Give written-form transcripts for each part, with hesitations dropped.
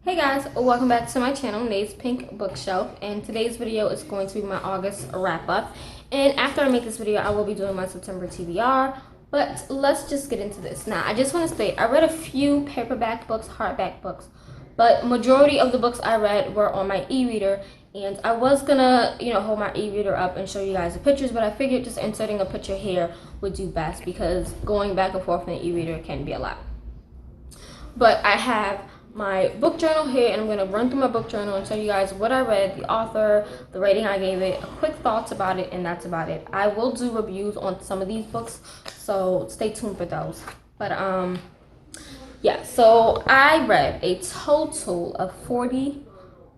Hey guys, welcome back to my channel, Nate's Pink Bookshelf, and today's video is going to be my August wrap-up. And after I make this video, I will be doing my September TBR, but let's just get into this. Now, I just want to state, I read a few paperback books, hardback books, but majority of the books I read were on my e-reader, and I was gonna, hold my e-reader up and show you guys the pictures, but I figured just inserting a picture here would do best because going back and forth in the e-reader can be a lot. But I have my book journal here, and I'm going to run through my book journal and tell you guys what I read, the author, the rating I gave it, quick thoughts about it, and that's about it. I will do reviews on some of these books, so stay tuned for those. But yeah, so I read a total of 40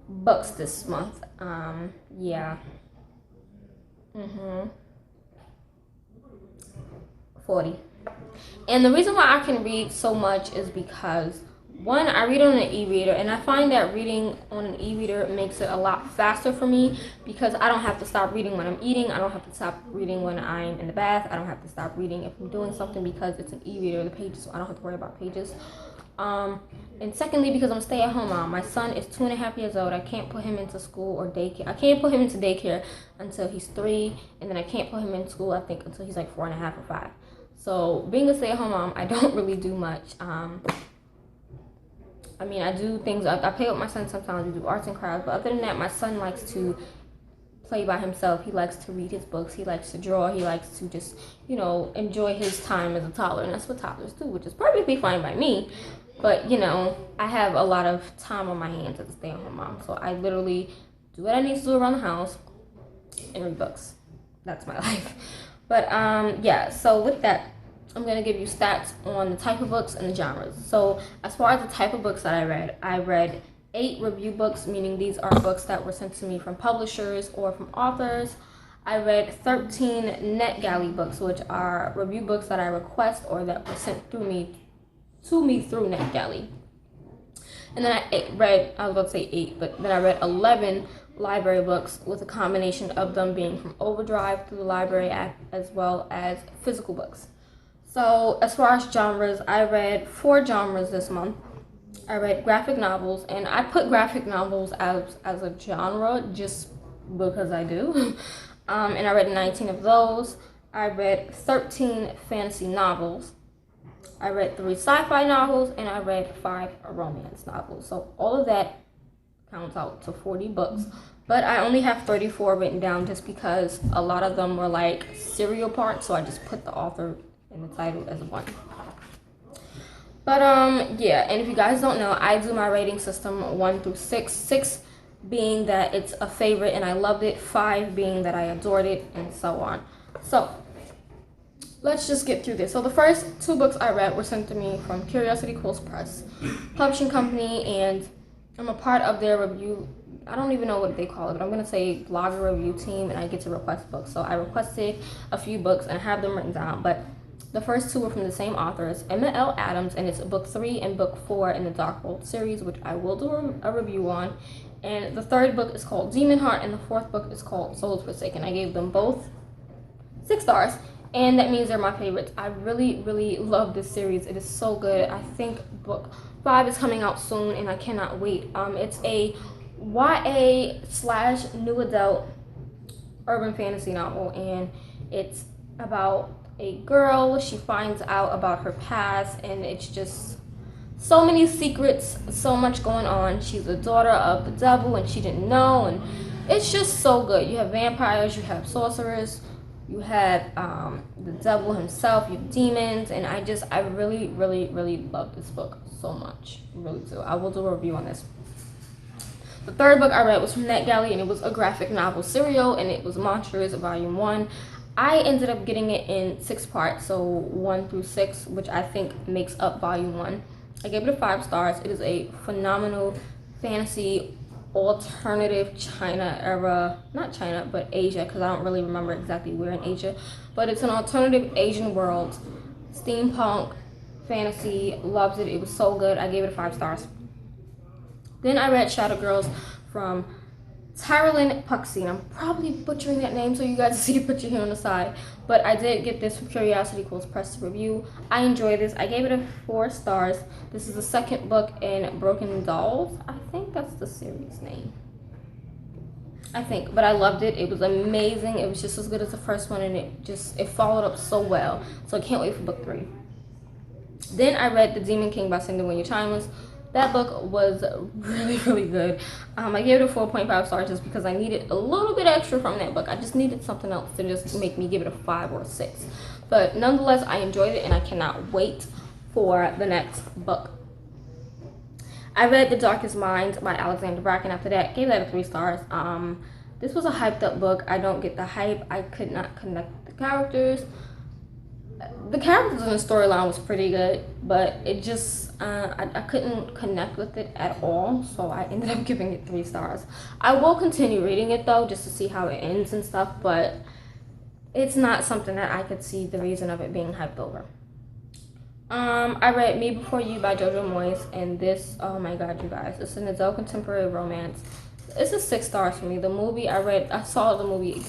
books this month. Yeah. 40. And the reason why I can read so much is because, one, I read on an e-reader, and I find that reading on an e-reader makes it a lot faster for me because I don't have to stop reading when I'm eating. I don't have to stop reading when I'm in the bath. I don't have to stop reading if I'm doing something because it's an e-reader, the pages, so I don't have to worry about pages. And secondly, because I'm a stay-at-home mom. My son is 2.5 years old. I can't put him into school or daycare. I can't put him into daycare until he's 3, and then I can't put him in school, I think, until he's like 4.5 or 5. So being a stay-at-home mom, I don't really do much. I mean, I do things. I play with my son sometimes. We do arts and crafts, but other than that, my son likes to play by himself. He likes to read his books. He likes to draw. He likes to just, enjoy his time as a toddler, and that's what toddlers do, which is perfectly fine by me. But I have a lot of time on my hands as a stay-at-home mom, so I literally do what I need to do around the house and read books. That's my life. But yeah. So with that, I'm going to give you stats on the type of books and the genres. So as far as the type of books that I read 8 review books, meaning these are books that were sent to me from publishers or from authors. I read 13 NetGalley books, which are review books that I request or that were sent to me through NetGalley. And then I was about to say 8, but then I read 11 library books with a combination of them being from Overdrive through the library app as well as physical books. So as far as genres, I read 4 genres this month. I read graphic novels, and I put graphic novels as a genre just because I do. And I read 19 of those. I read 13 fantasy novels. I read 3 sci-fi novels, and I read 5 romance novels. So all of that counts out to 40 books. But I only have 34 written down just because a lot of them were like serial parts, so I just put the author in the title as 1. But yeah, and if you guys don't know, I do my rating system 1 through 6. 6 being that it's a favorite and I loved it, 5 being that I adored it, and so on. So let's just get through this. So the first 2 books I read were sent to me from Curiosity Coast Press publishing company, and I'm a part of their review. I don't even know what they call it, but I'm going to say blogger review team, and I get to request books. So I requested a few books and I have them written down, but the first 2 were from the same authors, Emma L. Adams, and it's book 3 and book 4 in the Dark World series, which I will do a review on. And the 3rd book is called Demon Heart, and the 4th book is called Souls Forsaken. I gave them both 6 stars, and that means they're my favorites. I really, really love this series. It is so good. I think book 5 is coming out soon, and I cannot wait. It's a YA/new adult urban fantasy novel, and it's about a girl. She finds out about her past, and it's just so many secrets, so much going on. She's the daughter of the devil, and she didn't know, and it's just so good. You have vampires, you have sorcerers, you have the devil himself, you have demons, and I really, really, really love this book so much. Really do. I will do a review on this. The 3rd book I read was from NetGalley, and it was a graphic novel serial, and it was Monsters Volume 1. I ended up getting it in 6 parts, so 1 through 6, which I think makes up Volume 1. I gave it a 5 stars. It is a phenomenal fantasy alternative China era, not China, but Asia, because I don't really remember exactly where in Asia, but it's an alternative Asian world, steampunk fantasy. Loved it. It was so good. I gave it a 5 stars. Then I read Shadow Girls from Tyrolyn Puxine. I'm probably butchering that name, so you guys see the picture here on the side. But I did get this from Curiosity Quills Press to review. I enjoyed this. I gave it a 4 stars. This is the second book in Broken Dolls. I think that's the series name. I think, but I loved it. It was amazing. It was just as good as the first one, and it followed up so well. So I can't wait for book 3. Then I read The Demon King by Cindy When You're Timeless. That book was really, really good. I gave it a 4.5 stars just because I needed a little bit extra from that book. I just needed something else to just make me give it a 5 or a 6. But nonetheless, I enjoyed it, and I cannot wait for the next book. I read The Darkest Minds by Alexandra Bracken. After that, gave that a 3 stars. This was a hyped up book. I don't get the hype. I could not connect the characters. The characters in the storyline was pretty good, but it just I couldn't connect with it at all, so I ended up giving it 3 stars. I will continue reading it though, just to see how it ends and stuff, but it's not something that I could see the reason of it being hyped over. I read Me Before You by Jojo Moyes, and this, oh my god, you guys, it's an adult contemporary romance. It's a 6 stars for me. The movie I saw the movie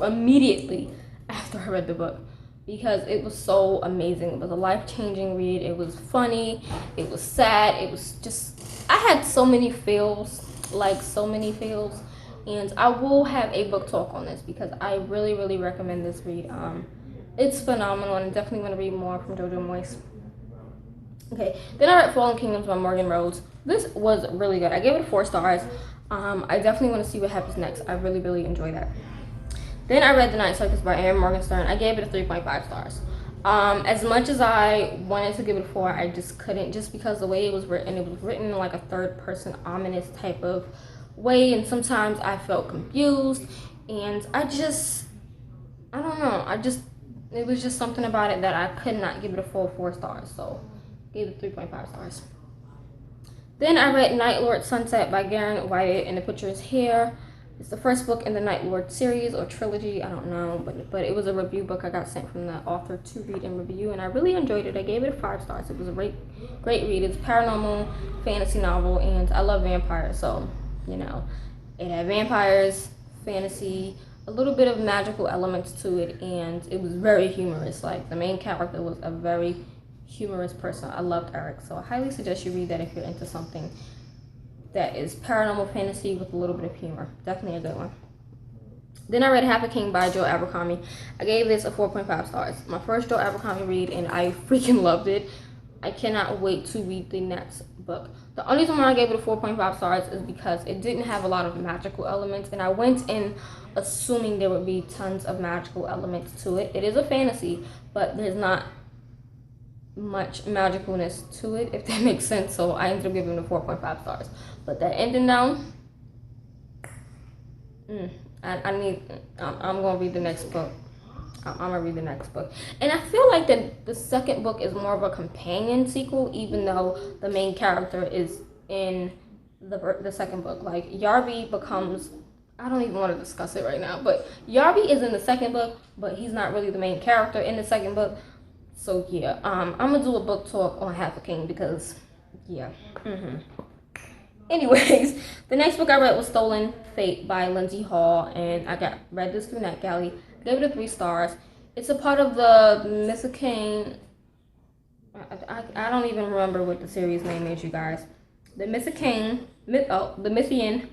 immediately after I read the book, because it was so amazing. It was a life-changing read. It was funny. It was sad. It was just, I had so many feels, and I will have a book talk on this because I really, really recommend this read. It's phenomenal, and I definitely want to read more from Jojo Moyes. Okay, then I read Fallen Kingdoms by Morgan Rhodes. This was really good. I gave it 4 stars. I definitely want to see what happens next. I really, really enjoy that. Then I read The Night Circus by Erin Morgenstern. I gave it a 3.5 stars. As much as I wanted to give it a 4, I just couldn't, just because the way it was written in like a third-person ominous type of way, and sometimes I felt confused, and I don't know, it was just something about it that I could not give it a full 4 stars, so gave it 3.5 stars. Then I read Night Lord Sunset by Garen White, and the picture is here. It's the first book in the Night Lord series or trilogy, I don't know, but it was a review book I got sent from the author to read and review, and I really enjoyed it. I gave it a 5 stars. It was a great read. It's a paranormal fantasy novel, and I love vampires, so, you know, it had vampires, fantasy, a little bit of magical elements to it, and it was very humorous. Like, the main character was a very humorous person. I loved Eric, so I highly suggest you read that if you're into something that is paranormal fantasy with a little bit of humor. Definitely a good one. Then I read Half a King by Joe Abercrombie. I gave this a 4.5 stars. My first Joe Abercrombie read, and I freaking loved it. I cannot wait to read the next book. The only reason why I gave it a 4.5 stars is because it didn't have a lot of magical elements, and I went in assuming there would be tons of magical elements to it. It is a fantasy, but there's not much magicalness to it, if that makes sense, so I ended up giving it a 4.5 stars. But that ending down, I'm gonna read the next book. I'm gonna read the next book, and I feel like that the second book is more of a companion sequel, even though the main character is in the second book. Like, Yarby becomes, I don't even want to discuss it right now, but Yarby is in the second book, but he's not really the main character in the second book. So yeah, I'm gonna do a book talk on Half a King because, yeah. Anyways, the next book I read was Stolen Fate by Lindsay Hall, and I read this through NetGalley. Gave it a 3 stars. It's a part of the Mythican. I don't even remember what the series name is, you guys. The the Mythian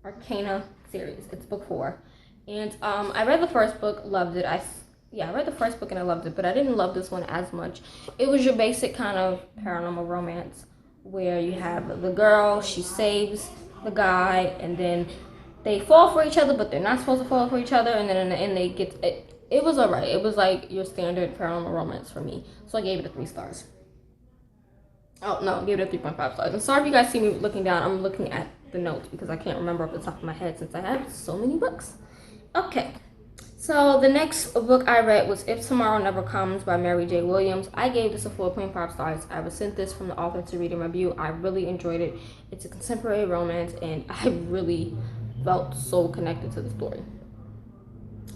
Arcana series. It's book 4, and I read the first book, loved it. I read the first book and I loved it, but I didn't love this one as much. It was your basic kind of paranormal romance where you have the girl, she saves the guy, and then they fall for each other, but they're not supposed to fall for each other, and then in the end they get it. It was alright. It was like your standard paranormal romance for me, so I gave it a 3 stars. Oh no, I gave it a 3.5 stars. I'm sorry if you guys see me looking down. I'm looking at the notes because I can't remember off the top of my head since I have so many books. Okay. So the next book I read was If Tomorrow Never Comes by Mary J. Williams. I gave this a 4.5 stars. I was sent this from the author to read and review. I really enjoyed it. It's a contemporary romance, and I really felt so connected to the story.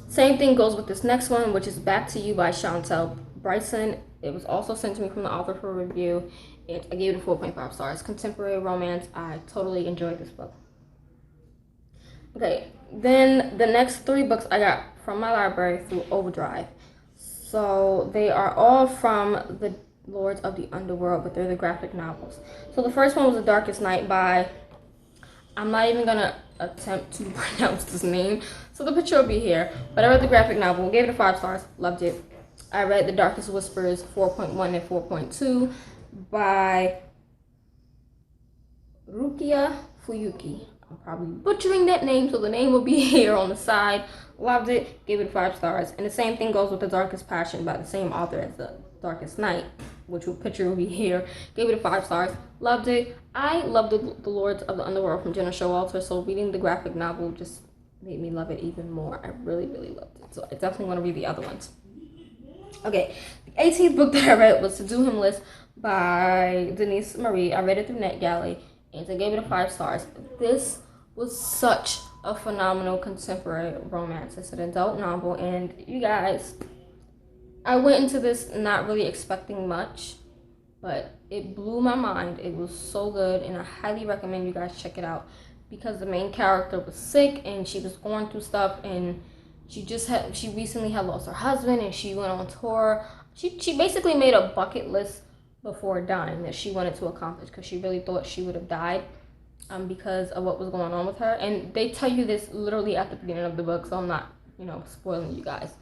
Same thing goes with this next one, which is Back to You by Chantel Bryson. It was also sent to me from the author for review, and I gave it a 4.5 stars. Contemporary romance. I totally enjoyed this book. Okay, then the next 3 books I got from my library through Overdrive. So they are all from the Lords of the Underworld, but they're the graphic novels. So the first one was The Darkest Night by, I'm not even gonna attempt to pronounce this name, so the picture will be here. But I read the graphic novel, gave it 5 stars, loved it. I read The Darkest Whispers 4.1 and 4.2 by Rukia Fuyuki. I'm probably butchering that name, so the name will be here on the side. Loved it, gave it 5 stars. And the same thing goes with The Darkest Passion by the same author as The Darkest Night, which will picture will be here. Gave it 5 stars. Loved it. I love the Lords of the Underworld from Jenna Showalter, so reading the graphic novel just made me love it even more. I really, really loved it. So I definitely want to read the other ones. Okay, the 18th book that I read was To Do Him List by Denise Marie. I read it through NetGalley, and I gave it 5 stars. This was such a phenomenal contemporary romance. It's an adult novel, and you guys, I went into this not really expecting much, but it blew my mind. It was so good, and I highly recommend you guys check it out because the main character was sick and she was going through stuff, and she recently had lost her husband, and she went on tour. She basically made a bucket list before dying that she wanted to accomplish because she really thought she would have died because of what was going on with her. And they tell you this literally at the beginning of the book, so I'm not, spoiling you guys.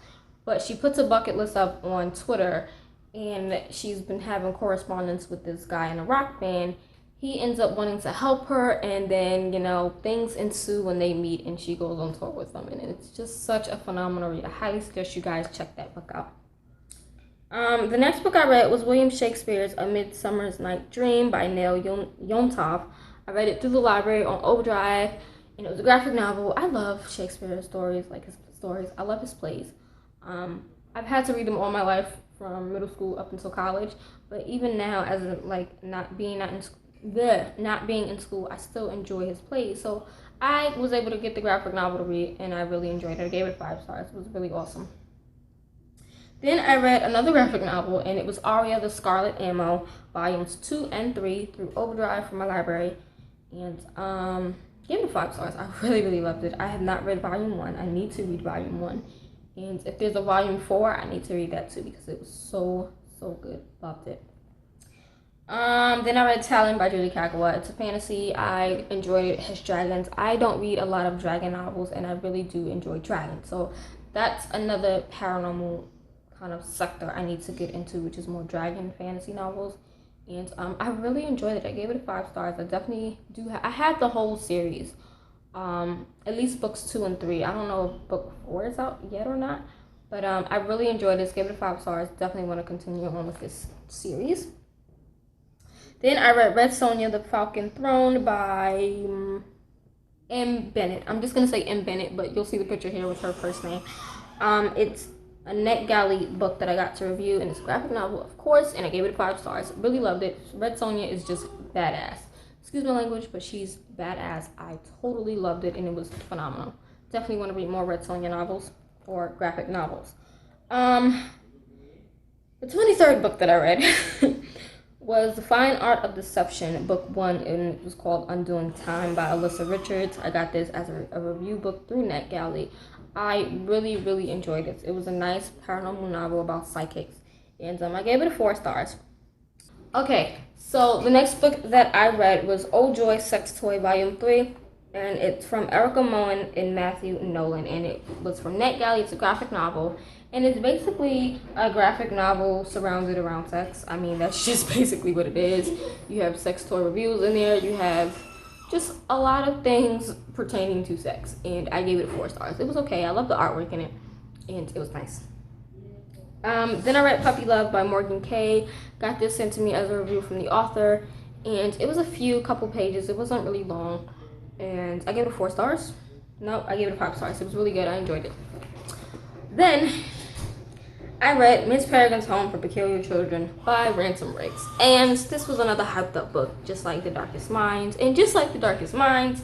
But she puts a bucket list up on Twitter, and she's been having correspondence with this guy in a rock band. He ends up wanting to help her, and then, things ensue when they meet, and she goes on tour with them. And it's just such a phenomenal read. I highly suggest you guys check that book out. The next book I read was William Shakespeare's A Midsummer's Night Dream by Neil Yontov. I read it through the library on Overdrive, and it was a graphic novel. I love Shakespeare's stories, like his stories. I love his plays. I've had to read them all my life from middle school up until college, but even now, as not being in school, I still enjoy his plays. So I was able to get the graphic novel to read, and I really enjoyed it. I gave it 5 stars. It was really awesome. Then I read another graphic novel, and it was Aria the Scarlet Ammo, volumes 2 and 3 through Overdrive from my library, and gave it 5 stars. I really, really loved it. I have not read volume 1. I need to read volume 1. And if there's a volume 4, I need to read that too because it was so, so good. Loved it. Then I read Talon by Julie Kagawa. It's a fantasy. I enjoyed it. It has dragons. I don't read a lot of dragon novels, and I really do enjoy dragons. So that's another paranormal kind of sector I need to get into, which is more dragon fantasy novels. And I really enjoyed it. I gave it 5 stars. I definitely do. I had the whole series. At least books 2 and 3. I don't know if book 4 is out yet or not, but I really enjoyed this. Gave it 5 stars. Definitely want to continue on with this series. Then I read Red Sonja, The Falcon Throne by M. Bennett. I'm just gonna say M. Bennett, but you'll see the picture here with her first name. It's a NetGalley book that I got to review, and it's a graphic novel, of course, and I gave it 5 stars. Really loved it. Red Sonja is just badass. Excuse my language, but she's badass. I totally loved it, and it was phenomenal. Definitely want to read more Red Sonja novels or graphic novels. The 23rd book that I read was The Fine Art of Deception, book 1, and it was called Undoing Time by Alyssa Richards. I got this as a review book through NetGalley. I really, really enjoyed it. It was a nice paranormal novel about psychics, and I gave it 4 stars. Okay, so the next book that I read was Old Joy Sex Toy Volume 3, and it's from Erica Moen and Matthew Nolan, and it was from NetGalley. It's a graphic novel, and it's basically a graphic novel surrounded around sex. I mean, that's just basically what it is. You have sex toy reviews in there. You have just a lot of things pertaining to sex, and I gave it 4 stars. It was okay. I love the artwork in it, and it was nice. Then I read Puppy Love by Morgan Kay. Got this sent to me as a review from the author, and it was a couple pages. It wasn't really long, and I gave it 4 stars. No, I gave it 5 stars. It was really good. I enjoyed it. Then I read Miss Peregrine's Home for Peculiar Children by Ransom Riggs, and this was another hyped up book, just like The Darkest Minds. And just like The Darkest Minds,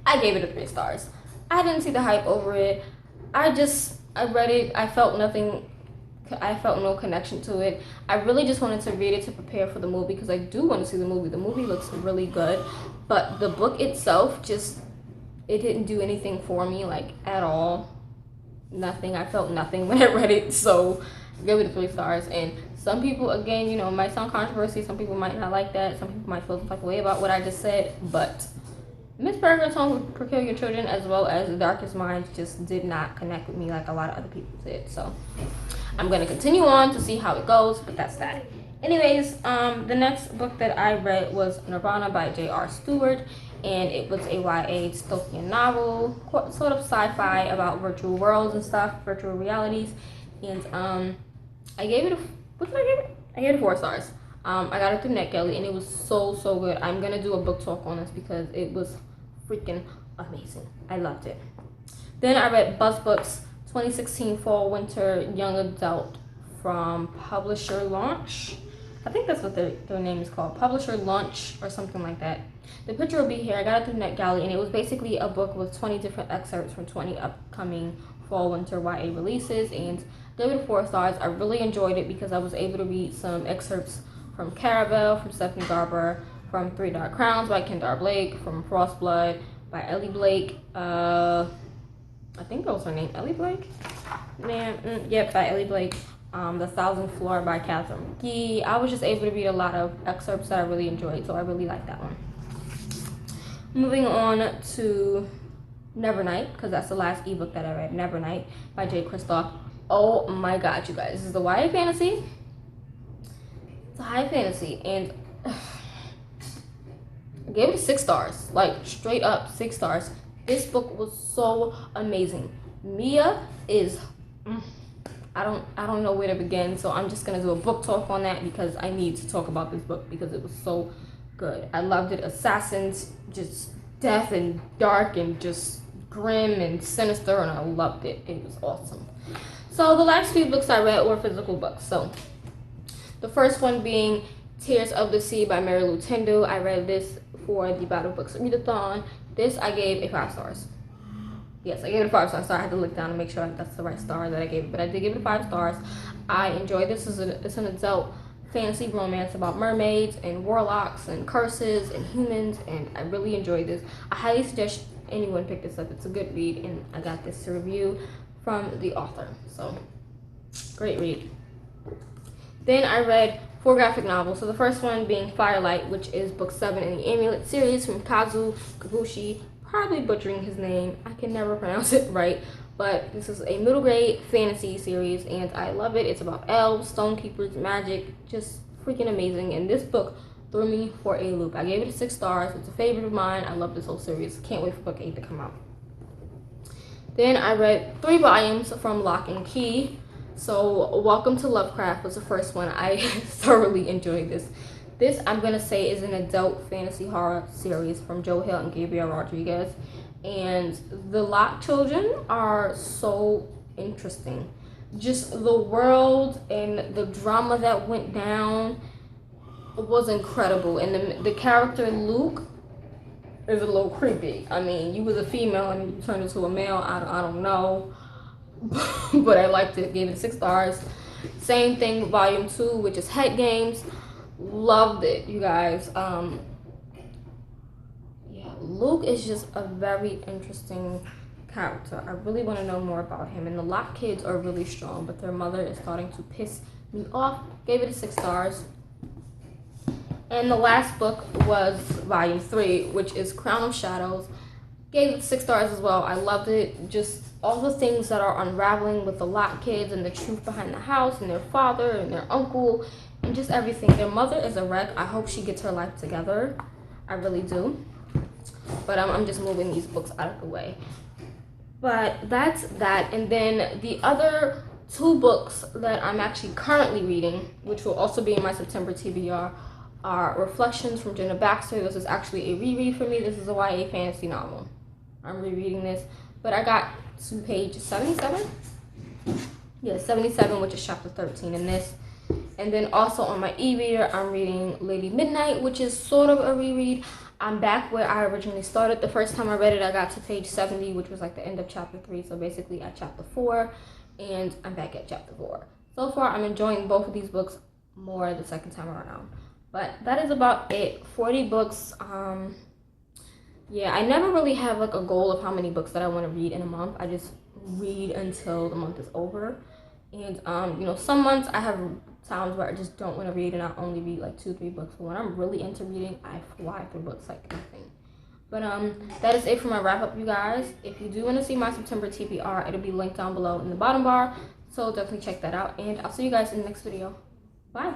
I gave it 3 stars. I didn't see the hype over it. I read it. I felt no connection to it. I really just wanted to read it to prepare for the movie because I do want to see the movie. The movie looks really good, but the book itself just it didn't do anything for me, like, at all. Nothing. I felt nothing when I read it, so I give it 3 stars. And some people, again, you know, might sound controversial. Some people might not like that. Some people might feel some type of way about what I just said, but Miss Peregrine's Home with Peculiar Children, as well as The Darkest Minds, just did not connect with me like a lot of other people did. So I'm gonna continue on to see how it goes, but that's that. Anyways, the next book that I read was Nirvana by J.R. Stewart, and it was a YA dystopian novel, sort of sci-fi about virtual worlds and stuff, virtual realities. And I gave it a, what did I give it? I gave it 4 stars. I got it through NetGalley, and it was so good. I'm gonna do a book talk on this because it was freaking amazing. I loved it. Then I read BuzzBooks 2016 Fall Winter Young Adult from Publisher Launch. I think that's what their name is called, Publisher Launch or something like that. The picture will be here. I got it through NetGalley, and it was basically a book with 20 different excerpts from 20 upcoming fall winter YA releases, and gave it 4 stars. I really enjoyed it because I was able to read some excerpts from Caravel, from Stephanie Garber, from Three Dark Crowns by Kendare Blake, from Frostblood by Ellie Blake. I think that was her name, Ellie Blake? Yep, by Ellie Blake. The Thousand Floor by Catherine McGee. I was just able to read a lot of excerpts that I really enjoyed, so I really liked that one. Moving on to Nevernight, because that's the last ebook that I read, Nevernight by Jay Kristoff. Oh my god, you guys, this is the YA fantasy. It's a high fantasy, and I gave it 6 stars, like straight up 6 stars. This book was so amazing. Mia is, I don't know where to begin, so I'm just gonna do a book talk on that because I need to talk about this book because it was so good. I loved it. Assassins, just death and dark and just grim and sinister, and I loved it. It was awesome. So the last few books I read were physical books. So the first one being Tears of the Sea by Mary Lou Tyndall. I read this for the Battle Books Readathon. This I gave a 5 stars. Yes, I gave it a 5 stars, so I had to look down and make sure that's the right star that I gave it. But I did give it 5 stars. I enjoyed this. It's an adult fantasy romance about mermaids and warlocks and curses and humans, and I really enjoyed this. I highly suggest anyone pick this up. It's a good read, and I got this to review from the author. So, great read. Then I read 4 graphic novels. So the first one being Firelight, which is book 7 in the Amulet series from Kazu Kibushi. Probably butchering his name. I can never pronounce it right. But this is a middle grade fantasy series, and I love it. It's about elves, stonekeepers, magic, just freaking amazing. And this book threw me for a loop. I gave it 6 stars. It's a favorite of mine. I love this whole series. Can't wait for book 8 to come out. Then I read 3 volumes from Lock and Key. So Welcome to Lovecraft was the first one. I thoroughly enjoyed this. This, I'm going to say, is an adult fantasy horror series from Joe Hill and Gabriel Rodriguez. And the Locke children are so interesting. Just the world and the drama that went down was incredible. And the character Luke is a little creepy. I mean, you was a female and you turned into a male. I don't know. But I liked it. Gave it 6 stars. Same thing with volume 2, which is Head Games. Loved it, you guys. Luke is just a very interesting character. I really want to know more about him. And the Locke kids are really strong, but their mother is starting to piss me off. Gave it 6 stars. And the last book was volume 3, which is Crown of Shadows. Gave it 6 stars as well. I loved it. Just all the things that are unraveling with the Locke kids and the truth behind the house and their father and their uncle and just everything. Their mother is a wreck. I hope she gets her life together. I really do. But I'm just moving these books out of the way. But that's that. And then the other 2 books that I'm actually currently reading, which will also be in my September TBR, are Reflections from Jenna Baxter. This is actually a reread for me. This is a YA fantasy novel. I'm rereading this. But I got to page 77. Yeah, 77, which is chapter 13 in this. And then also on my e-reader, I'm reading Lady Midnight, which is sort of a reread. I'm back where I originally started. The first time I read it, I got to page 70, which was like the end of chapter 3. So basically at chapter 4, and I'm back at chapter 4. So far, I'm enjoying both of these books more the second time around. But that is about it. 40 books. yeah, I never really have like a goal of how many books that I want to read in a month. I just read until the month is over. And you know, some months I have times where I just don't want to read and I only read like 2, 3 books. But when I'm really into reading, I fly through books like nothing. But that is it for my wrap up, you guys. If you do want to see my September TBR, it'll be linked down below in the bottom bar. So definitely check that out. And I'll see you guys in the next video. Bye.